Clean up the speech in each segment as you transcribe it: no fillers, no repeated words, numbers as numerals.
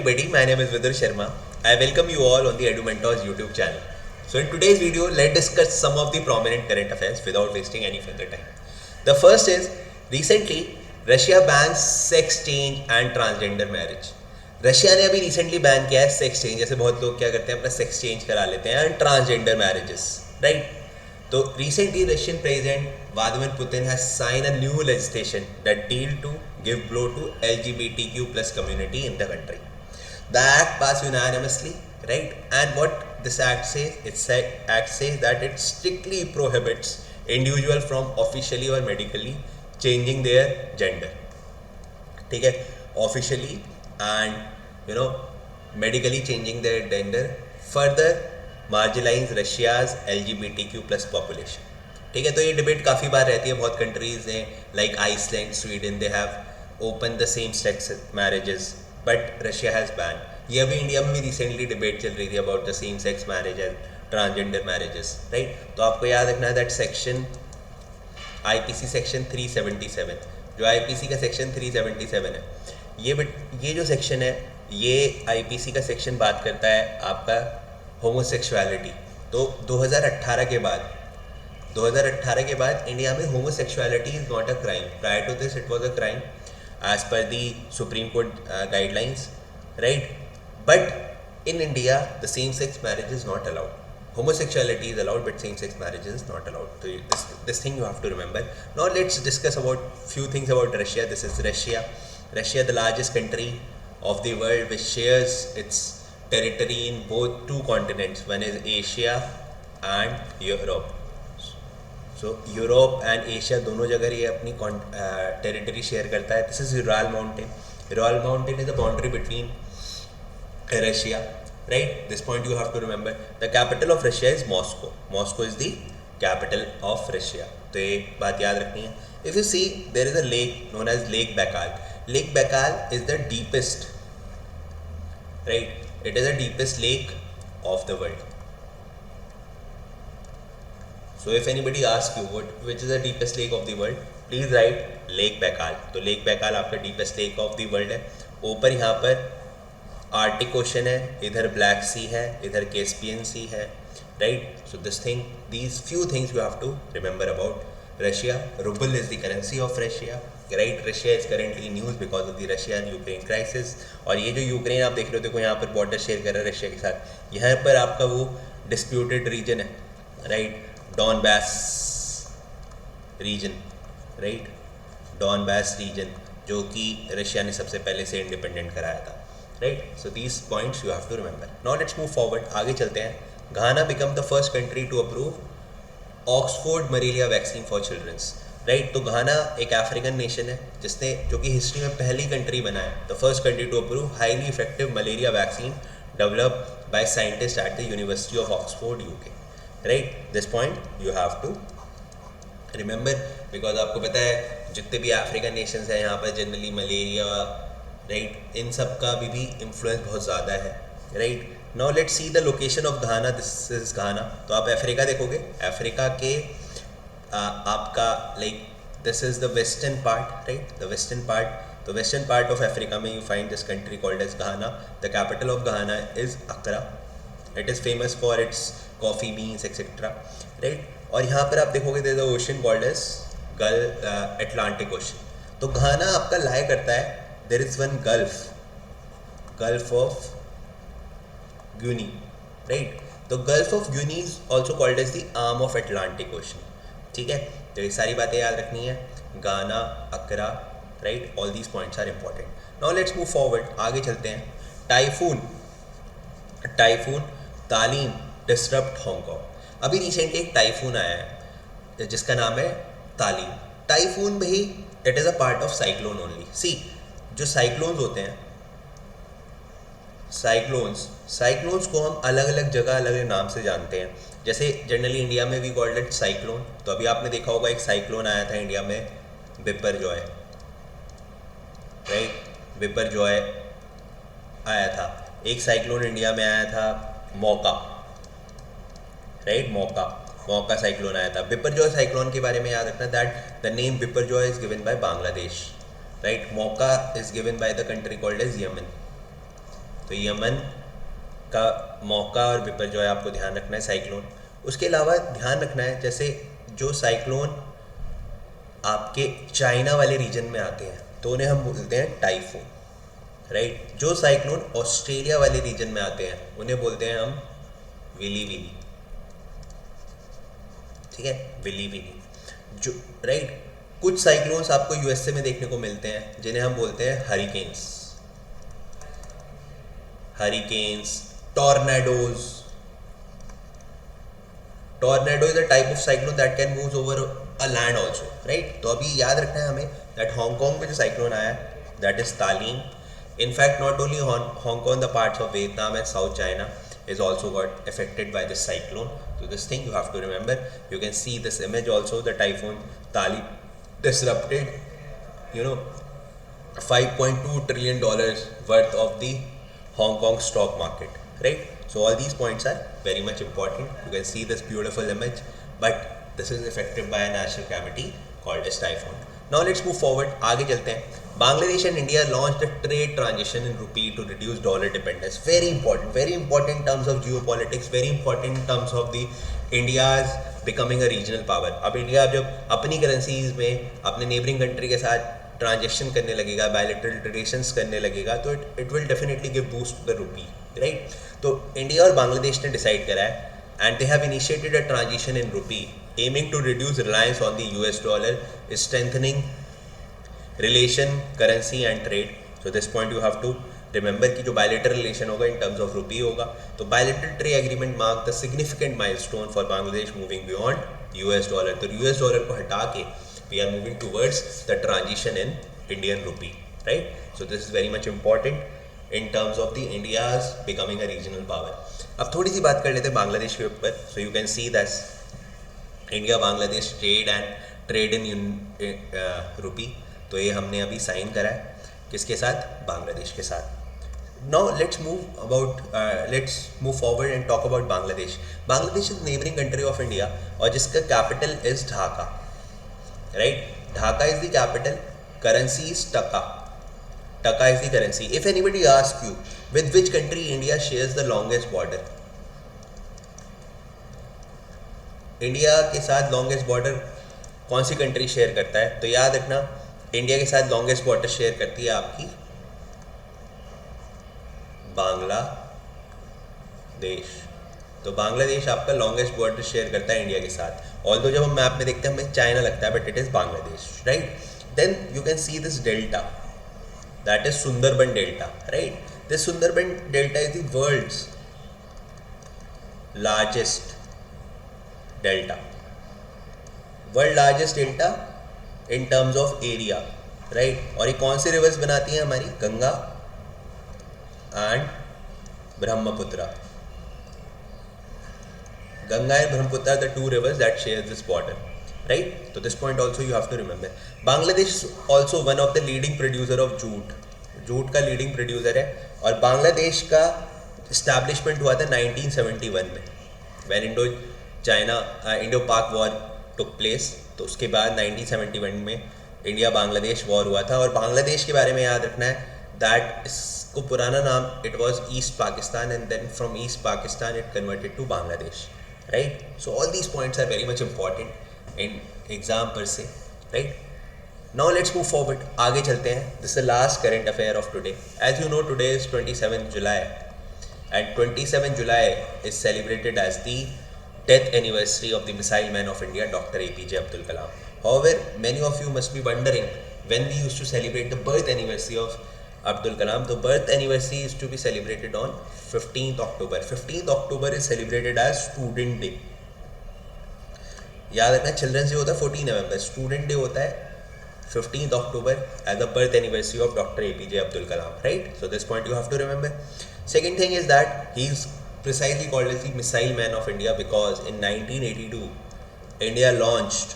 everybody, my name is Vidur Sharma. I welcome you all on the EduMentors YouTube channel. So in today's video, let's discuss some of the prominent current affairs without wasting any further time. The first is, recently, Russia bans sex change and transgender marriage. Russia ने अभी recently ban किया है sex change, जैसे बहुत लोग क्या करते हैं अपना सेक्स चेंज करा लेते हैं, एंड ट्रांसजेंडर मैरिजेस, राइट. तो recently Russian president Vladimir Putin has sign a new legislation that deal to give blow to LGBTQ plus community in the country. The act passed unanimously, right? And what this act says that it strictly prohibits individual from officially or medically changing their gender. ठीक है, officially and medically changing their gender further marginalize Russia's LGBTQ plus population. ठीक है, तो ये debate काफ़ी बार रहती है. बहुत कंट्रीज हैं like Iceland, Sweden, they have open the same sex marriages, but Russia has ban. ये अभी इंडिया में भी रिसेंटली डिबेट चल रही थी about the same sex marriage and transgender marriages, right. तो आपको याद रखना है दैट सेक्शन आईपीसी सेक्शन 377, जो आईपीसी का सेक्शन 377 है, ये जो सेक्शन है, ये आईपीसी का सेक्शन बात करता है आपका होमोसेक्सुअलिटी. तो 2018 के बाद इंडिया में homosexuality is not a crime. Prior to this it was a crime as per the Supreme Court guidelines, right. But in India the same sex marriage is not allowed. Homosexuality is allowed, but same-sex marriage is not allowed. So this thing you have to remember. Now let's discuss about few things about Russia. This is Russia. Russia, the largest country of the world, which shares its territory in both two continents. One is Asia and Europe. So Europe and Asia दोनों जगह ये अपनी territory share करता है. This is Ural mountain. Ural mountain is the boundary between Russia, right. This point you have to remember. The capital of Russia is Moscow. Moscow is the capital of Russia. तो ये बात याद रखनी है. If you see there is a lake known as Lake Baikal. Lake Baikal is the deepest, right. It is the deepest lake of the world. So if anybody asks you which is the deepest lake of the world, please write Lake Baikal. तो Lake Baikal आपका deepest lake of the world है. ऊपर यहाँ पर Arctic ocean है, इधर black सी है, इधर कैस्पियन सी है, right. So these few things you have to remember about Russia. Ruble is the currency of Russia, right. Russia is currently in news because of the Russia and Ukraine crisis. और ये जो Ukraine आप देख रहे हो, देखो यहाँ पर बॉर्डर शेयर कर रहा है रशिया के साथ. यहाँ पर आपका वो डिस्प्यूटेड रीजन है, right. Donbas region, right. Donbas region जो कि रशिया ने सबसे पहले से इंडिपेंडेंट कराया था, right. So these points you have to remember. Now let's move forward, आगे चलते हैं. Ghana become the first country to approve Oxford malaria vaccine for childrens, right. तो घाना एक अफ्रीकन नेशन है जो कि हिस्ट्री में पहली कंट्री बना है, the first country to approve highly effective malaria vaccine developed by scientist at the University of Oxford, UK, right. This point you have to remember because आपको पता है जितने भी अफ्रीकन नेशंस हैं यहाँ पर जनरली मलेरिया, राइट, इन सब का भी इन्फ्लुएंस बहुत ज़्यादा है, right. Now let's see the location of Ghana. This is Ghana. तो आप अफ्रीका देखोगे, अफ्रीका के आपका like this is the western part, right. The western part, तो वेस्टर्न पार्ट ऑफ अफ्रीका में you find this country called as Ghana. The capital of Ghana is Accra. It is famous for its coffee beans etcetera, right. और यहाँ पर आप देखोगे there is a ocean called as Atlantic ocean. तो Ghana आपका lie करता है, there is one gulf of Guinea, right. तो gulf of Guinea is also called as the arm of Atlantic ocean, ठीक है. तो ये सारी बातें याद रखनी है. Ghana, Accra, right. All these points are important. Now let's move forward, आगे चलते हैं. Typhoon Talim disturbed Hong. अभी रिसेंटली एक टाइफून आया है जिसका नाम है तालीम. टाइफून भाई it is a part of cyclone only. See जो साइक्लोन्स होते हैं, साइक्लोन्स को हम अलग अलग जगह अलग अलग नाम से जानते हैं. जैसे जनरली इंडिया में वी कॉल्ड इट साइक्लोन. तो अभी आपने देखा होगा एक साइक्लोन आया था इंडिया में, बिपरजॉय, राइट. बिपरजॉय आया था. एक साइक्लोन इंडिया में आया था मौका, राइट. मौका साइक्लोन आया था. बिपरजॉय साइक्लोन के बारे में याद रखना that the name Biparjoy is given by Bangladesh, right. Mocha is given by the country called as Yemen, तो यमन का मौका और बिपरजॉय आपको ध्यान रखना है, साइक्लोन। उसके अलावा ध्यान रखना है जैसे जो साइक्लोन आपके चाइना वाले रीजन में आते हैं तो उन्हें हम बोलते हैं टाइफून, राइट। जो साइक्लोन ऑस्ट्रेलिया वाले रीजन में आते हैं उन्हें बोलते हैं हम विली विली, ठीक है, विली विली जो, राइट। कुछ साइक्लोन्स आपको यूएसए में देखने को मिलते हैं जिन्हें हम बोलते हैं hurricanes, hurricanes, tornadoes. Tornado is a type of cyclone that can move over a land also, right. तो अभी याद रखना है हमें दैट हांगकांग में जो साइक्लोन आया है that is Talim. In fact, not only Hong Kong, the parts of Vietnam and South China is also got affected by this cyclone. So this thing you have to remember. You can see this image also. The typhoon Tali disrupted, $5.2 trillion worth of the Hong Kong stock market, right? So all these points are very much important. You can see this beautiful image, but this is affected by a natural calamity called as typhoon. Now let's move forward. आगे चलते हैं. Bangladesh and India launched a trade transition in rupee to reduce dollar dependence. Very important in terms of geopolitics, very important in terms of the India's becoming a regional power. अब India जब अपनी currencies में अपने neighbouring country के साथ transaction करने लगेगा, bilateral relations करने लगेगा, तो it will definitely give boost to the rupee, right. तो इंडिया और बांग्लादेश ने डिसाइड करा है and they have initiated a transition in rupee aiming to reduce reliance on the US dollar, strengthening relation, currency and trade. So this point you have to remember कि जो bilateral relation होगा in terms of rupee होगा, तो bilateral trade agreement mark the significant milestone for Bangladesh moving beyond US dollar. तो US dollar को हटा के we are moving towards the transition in Indian rupee, right? So this is very much important in terms of the India's becoming a regional power. अब थोड़ी सी बात कर लेते हैं बांग्लादेश के ऊपर. So you can see that India Bangladesh trade in rupee. तो ये हमने अभी साइन करा है किसके साथ? बांग्लादेश के साथ. Now let's move forward and talk about Bangladesh. Bangladesh is neighbouring country of India और जिसका capital is Dhaka, right. Dhaka is the capital. Currency is टका. Taka is the currency. If anybody asks you with which country India shares the longest border, India के साथ longest border कौन सी country share करता है? तो याद रखना इंडिया के साथ लॉन्गेस्ट बॉर्डर शेयर करती है आपकी बांग्लादेश. तो बांग्लादेश आपका लॉन्गेस्ट बॉर्डर शेयर करता है इंडिया के साथ. ऑल्दो जब हम मैप में देखते हैं हमें चाइना लगता है, but it is Bangladesh, right. Then you can see this delta. That is Sundarban Delta, right? This Sundarban Delta is the world's largest delta. World largest delta in terms of area, right? और ये कौन सी reverse बनाती हैं हमारी? Ganga and Brahmaputra. Ganga and Brahmaputra are the two rivers that share this border. Right? So this point also you have to remember. Bangladesh is also one of the leading producer of jute. Jute का leading producer है. और बांग्लादेश का establishment हुआ था 1971 में, when Indo पाक war took place. तो उसके बाद 1971 में इंडिया बांग्लादेश वॉर हुआ था. और बांग्लादेश के बारे में याद रखना है दैट इसको पुराना नाम it was east Pakistan and then from east Pakistan it converted to Bangladesh, right. So all these points are very much important in exam per se, right. Now let's move forward. आगे चलते हैं. This is the last current affair of today. As you know today is 27 July and 27 July is celebrated as the death anniversary of the missile man of India doctor APJ Abdul Kalam. However, many of you must be wondering when we used to celebrate the birth anniversary of Abdul Kalam. The birth anniversary is to be celebrated on 15th October. 15th October is celebrated as Student Day. याद रखना children's day होता है 14 नवंबर, student day होता है 15th October as the birth anniversary of Dr. APJ Abdul Kalam, right? So this point you have to remember. Second thing is that he is precisely called as the missile man of India because in 1982 India launched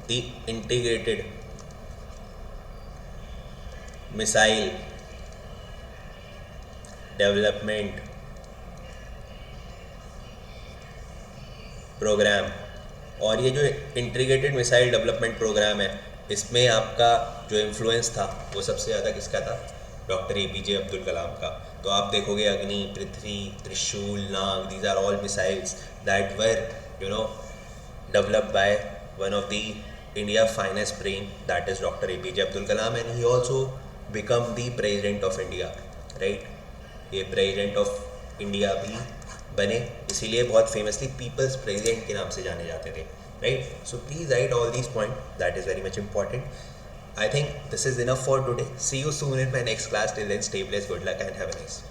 the integrated missile development program. और ये जो integrated missile development programme है इसमें आपका जो influence था वो सबसे ज़्यादा किसका था? डॉक्टर APJ अब्दुल कलाम का, तो आप देखोगे Agni, Prithvi, Trishul, Nag, these are all missiles that were developed by one of the India finest brain, that is Dr. APJ Abdul Kalam, and he also become the president of India, right? ये president of India भी बने, इसीलिए बहुत famously people's president के नाम से जाने जाते थे, right? So please write all these points, that is very much important. I think this is enough for today. See you soon in my next class. Till then, stay blessed, good luck, and have a nice